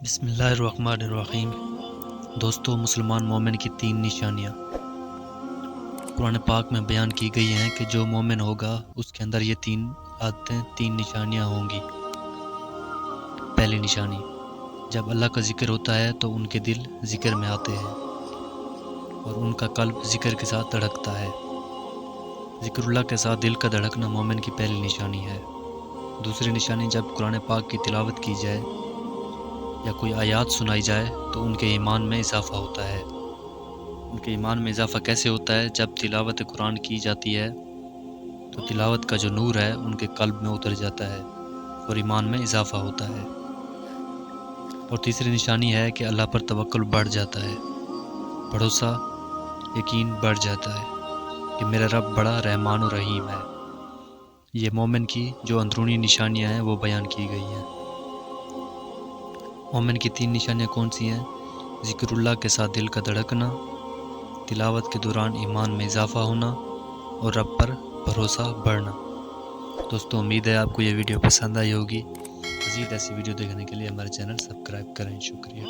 بسم اللہ الرحمن الرحیم۔ دوستو، مسلمان مومن کی 3 نشانیاں قرآن پاک میں بیان کی گئی ہیں کہ جو مومن ہوگا اس کے اندر یہ 3 عادتیں 3 نشانیاں ہوں گی۔ پہلی نشانی، جب اللہ کا ذکر ہوتا ہے تو ان کے دل ذکر میں آتے ہیں اور ان کا قلب ذکر کے ساتھ دھڑکتا ہے۔ ذکر اللہ کے ساتھ دل کا دھڑکنا مومن کی پہلی نشانی ہے۔ دوسری نشانی، جب قرآن پاک کی تلاوت کی جائے یا کوئی آیات سنائی جائے تو ان کے ایمان میں اضافہ ہوتا ہے۔ ان کے ایمان میں اضافہ کیسے ہوتا ہے؟ جب تلاوت قرآن کی جاتی ہے تو تلاوت کا جو نور ہے ان کے قلب میں اتر جاتا ہے اور ایمان میں اضافہ ہوتا ہے۔ اور تیسری نشانی ہے کہ اللہ پر توکل بڑھ جاتا ہے، بھروسہ یقین بڑھ جاتا ہے کہ میرا رب بڑا رحمان و رحیم ہے۔ یہ مومن کی جو اندرونی نشانیاں ہیں وہ بیان کی گئی ہیں۔ مومن کی 3 نشانیاں کون سی ہیں؟ ذکر اللہ کے ساتھ دل کا دھڑکنا، تلاوت کے دوران ایمان میں اضافہ ہونا اور رب پر بھروسہ بڑھنا۔ دوستو، امید ہے آپ کو یہ ویڈیو پسند آئی ہوگی۔ مزید ایسی ویڈیو دیکھنے کے لیے ہمارے چینل سبسکرائب کریں۔ شکریہ۔